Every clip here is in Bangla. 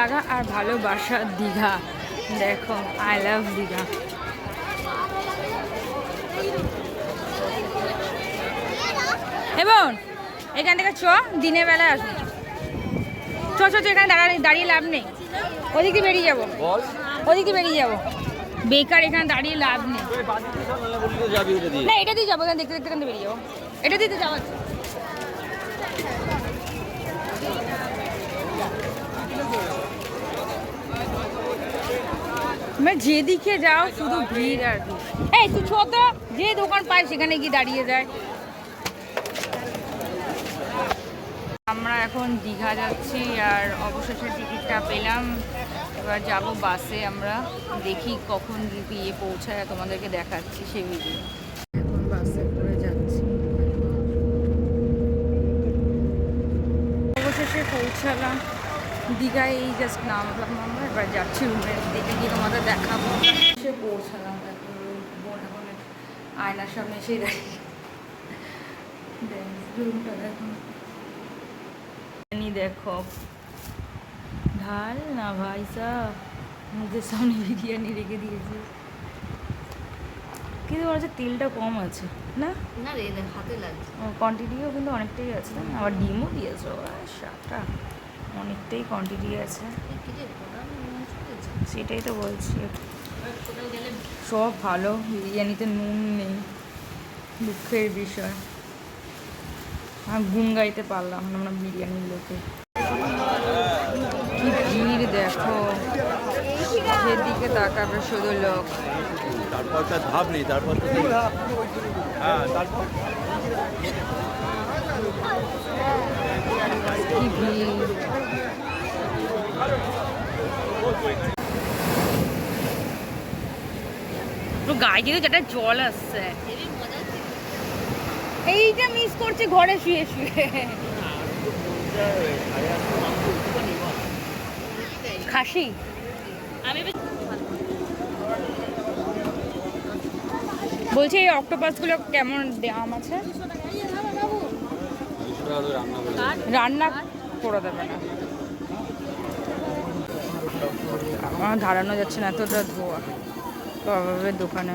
লাগা আর ভালোবাসার দীঘা। দেখো, আই লাভ দীঘা। এবং এখান থেকে দিনের বেলায় আসবো। এখানে দাঁড়িয়ে লাভ নেই, ওদিকে বেরিয়ে যাবো, ওদিকে বেরিয়ে যাবো। বেকার এখানে দাঁড়িয়ে লাভ নেই। না, এটা দিয়ে যাবো, এখানে দেখতে দেখতে এখান থেকে বেরিয়ে যাবো। এটা দিয়ে তো যাওয়া। যেদিকে যাও শুধু ভিড় আর ভিড়। এই তুই ছোট যে দোকান পাই সেখানে গিয়ে দাঁড়িয়ে যায়। আমরা এখন দীঘা যাচ্ছি আর অবশেষে টিকিটটা পেলাম। এবার যাব বাসে। আমরা দেখি কখন গিয়ে পৌঁছায়, তোমাদেরকে দেখাচ্ছি সেই ভিডিও। এখন বাসে করে যাচ্ছি। অবশেষে পৌঁছালাম দীঘায়। এই জাস্ট নামলাম আমরা, এবার যাচ্ছি রুমে, দেখে গিয়ে তোমাদের দেখাবো। সে পৌঁছালাম, বোন এখন আয়নার সামনে এসে দাঁড়িয়ে। রুমটা দেখো, ঢাল না ভাই সাহ, মুখের সামনে বিরিয়ানি রেখে দিয়েছে। কিন্তু মনে হচ্ছে তেলটা কম আছে না? না রে, হাতে লাগছে। কোয়ান্টিটিও কিন্তু অনেকটাই আছে, আবার ডিমও দিয়েছে। সাতটা অনেকটাই কোয়ান্টিটি আছে, সেটাই তো বলছি। সব ভালো, বিরিয়ানিতে নুন নেই, দুঃখের বিষয়। আর গুণ গাইতে পারলাম না আমরা বিরিয়ানির লোকে। কি ভিড় দেখো, সেদিকে তাকাবে শুধু লোক। তারপর তার ধাপ নেই, তারপর তো হ্যাঁ, তারপর কি ভিড়। গায়ে কিন্তু যেটা জল আসছে, এইটা মিস করছে ঘরে শুয়ে শুয়ে। খাসি বলছি, এই অক্টোপাসগুলো কেমন দাম আছে? রান্না করে দেবে না, আমার ধারানো যাচ্ছে না, এতটা ধোয়া। কাবাবের দোকানে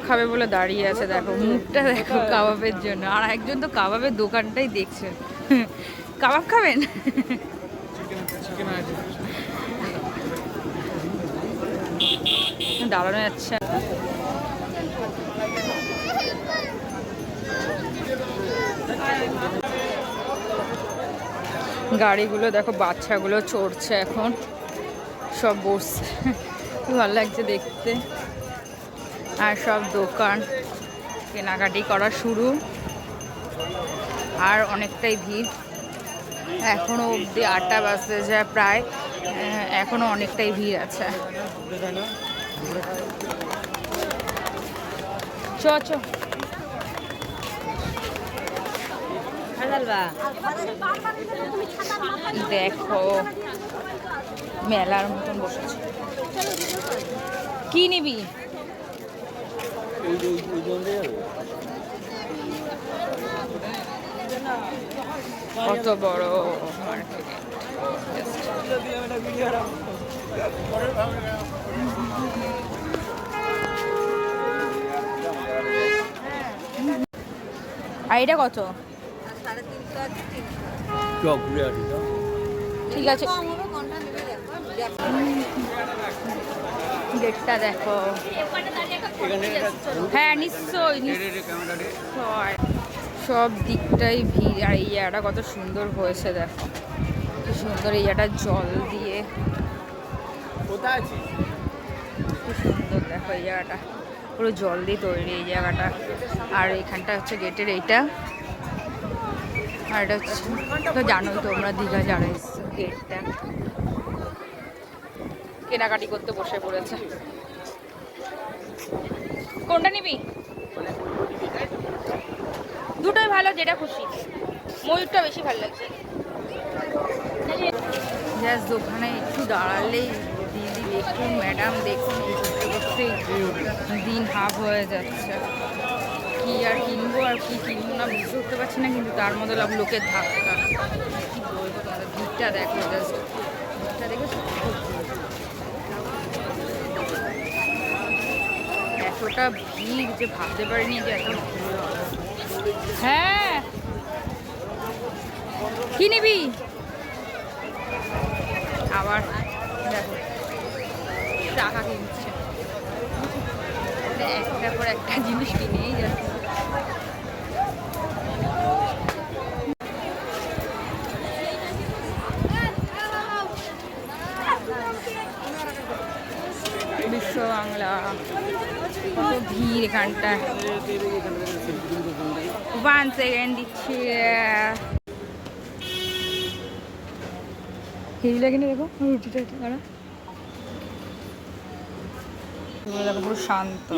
খাবে বলে দাঁড়িয়ে আছে, দেখো মুখটা দেখো কাবাবের জন্য। আর একজন তো কাবাবের দোকানটাই দেখছে। কাবাব খাবেন? দাঁড়ানো যাচ্ছে। গাড়িগুলো দেখো, বাচ্চাগুলো চড়ছে এখন, সব বসছে। ভালো লাগছে দেখতে। আর সব দোকান কেনাকাটি করা শুরু, আর অনেকটাই ভিড়। এখনো অবধি 8টা বাজতে যায় প্রায়, এখনো অনেকটাই ভিড় আছে। চ দেখো মেলার মতন বসেছে। কি নিবি? কত বড় মার্কেট। আর এটা কত? ঠিক আছে, গেটটা দেখো। হ্যাঁ নিশ্চয়ই নিশ্চয়, সব দিকটাই ভিড়। আর এই জায়গাটা কত সুন্দর হয়েছে দেখো, কি সুন্দর। এই জায়গাটা জল দিয়ে কি সুন্দর দেখো, এই জায়গাটা পুরো জল দিয়ে তৈরি এই জায়গাটা। আর এখানটা হচ্ছে গেটের এইটা, আর এটা হচ্ছে তো জানোই তোমরা দীঘা যারা এসছো, গেটটা। কেনাকাটি করতে বসে পড়েছে। কোনটা নিবি? দুটোই ভালো, যেটা খুশি। ময়ূরটা বেশি ভালো লাগছে। জাস্ট দোকানে একটু দাঁড়ালেই দিদি দেখুন, ম্যাডাম দেখুন, করতে করতেই দিন হাফ হয়ে যাচ্ছে। কি আর কিনবো আর কি কিনবো না বুঝতে উঠতে পারছি না, কিন্তু তার মধ্যে লোকের ধাক্কা। কি বলবো তোমাদের, ভিড়টা দেখো, জাস্ট ভিড়টা দেখেছো, এতটা ভিড় যে ভাবতে পারিনি যে এত ভিড় হবে। হ্যাঁ, কি নিবি? আবার দেখো টাকা কিনছে, একটার পর একটা জিনিস কিনেই যাচ্ছে। বিশ্ব বাংলা, কত ভিড় এখানটায়। 1 সেকেন্ড দিচ্ছি। হেভি লাগে না? দেখো রুটিটা, দাঁড়া, দেখো পুরো শান্ত,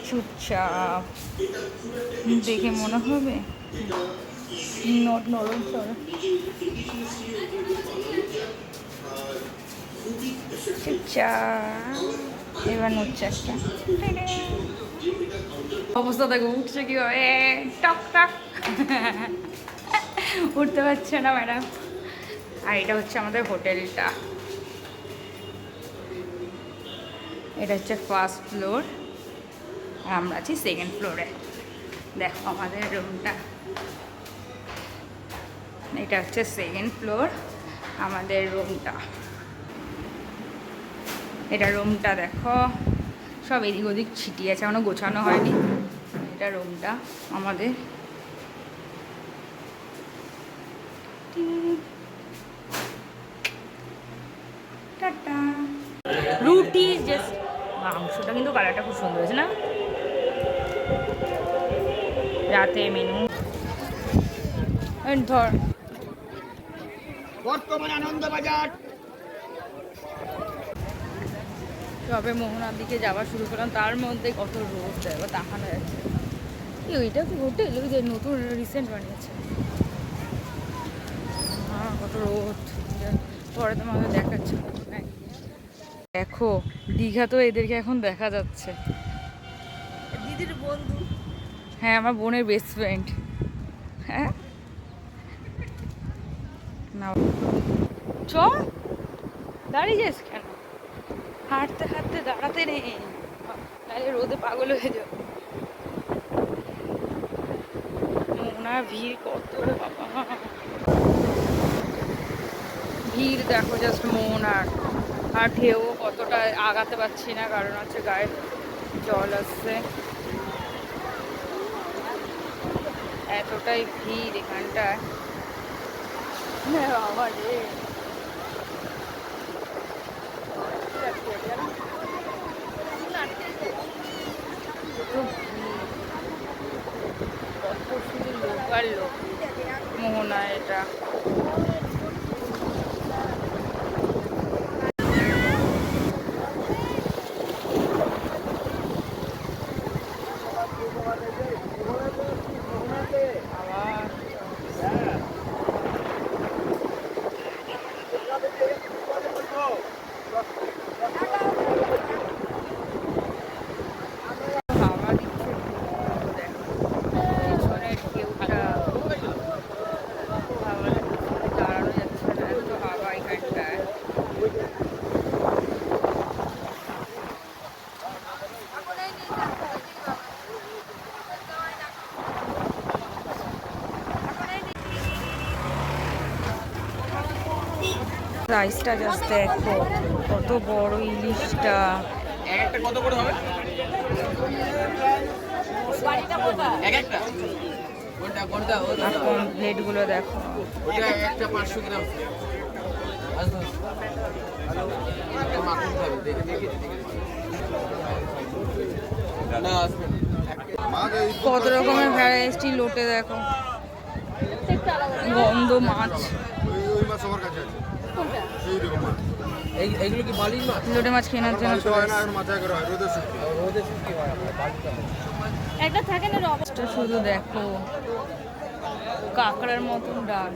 চুপচাপ, দেখে মনে হবে নরম সরম, চুপচাপ। এবার নড়ছে একটা, অবস্থা দেখো উঠছে কিভাবে, টক টক। উঠতে পারছে না ম্যাডাম। আর এটা হচ্ছে আমাদের হোটেলটা, এটা হচ্ছে ফার্স্ট ফ্লোর আর আমরা আছি সেকেন্ড ফ্লোরে। দেখো আমাদের রুমটা, এটা হচ্ছে সেকেন্ড ফ্লোর আমাদের রুমটা। এটা রুমটা দেখো, সব এদিক ওদিক ছিটিয়ে আছে, এখনো গোছানো হয়নি। এটা রুমটা আমাদের। টাটা। রুটি জাস্ট, মাংসটা কিন্তু কালারটা খুব সুন্দর হয়েছে না? রাতে মেনু ধর বর্তমান আনন্দবাজার। তবে মোহনার দিকে যাওয়া শুরু করলাম, তার মধ্যে কত রোদ দেখো, তাকানো যাচ্ছে। ওইটা কি হোটেল? ওই যে নতুন রিসেন্ট বানিয়েছে। হ্যাঁ, কত রোদ, পরে তোমাকে দেখাচ্ছে। দেখো দীঘা তো এদেরকে এখন দেখা যাচ্ছে। দিদির বন্ধু। হ্যাঁ, আমার বোনের বেস্ট ফ্রেন্ড। হ্যাঁ না, চ, দাঁড়িয়ে যাস কেন? হাঁটতে হাঁটতে দাঁড়াতে নেই, তাহলে রোদে পাগল হয়ে যাও। মোহনার ভিড় কত বাবা, ভিড় দেখো জাস্ট মোহনার। আর ঢেউ কতটা, আগাতে পারছি না কারণ হচ্ছে গায়ে জল আসছে, এতটাই ভিড় এখানটায়। বাবা রে, কত শুধু লোক আর লোক মোহনা। এটা হাওয়া দিচ্ছে, পেছনের ঢেউটা, হাওয়া দাঁড়ানো যাচ্ছে না, এত হাওয়া এখানটায়। সাইজটা জাস্ট দেখো, কত বড় ইলিশটা। একটা কত করে হবে? একটা কোনটা আর কমপ্লেট গুলো দেখো, ওটা একটা 500 গ্রাম। কত রকমের ভ্যারাইটি লোটে দেখো, গন্ধ মাছ। এইগুলো কি বালির মাছ? লোটে মাছ কেনার জন্য চলে এসেছি। একটা থাকে না রবস্টার, শুধু দেখো কাঁকড়ার মতন ডাল।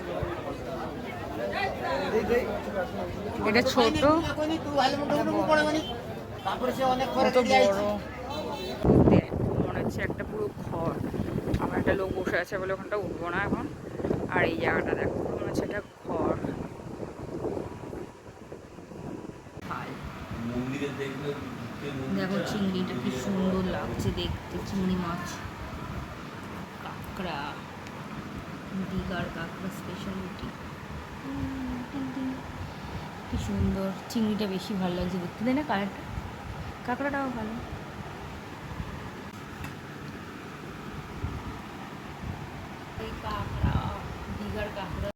এটা ছোট, কত বড় দেখো, মনে হচ্ছে একটা পুরো ঘর। আমার একটা লোক বসে আছে বলে ওখানটা উঠবো না এখন। আর এই জায়গাটা দেখো, মনে হচ্ছে একটা ঘর। কি সুন্দর লাগছে দেখতে, চিংড়ি মাছ, কাঁকড়া, দীঘার কাঁকড়া স্পেশালিটি। কি সুন্দর, চিংড়িটা বেশি ভালো লাগছে দেখতে, তাই না? কালারটা, কাঁকড়াটাও ভালো। কাঁকড়া, দীঘার কাঁকড়া।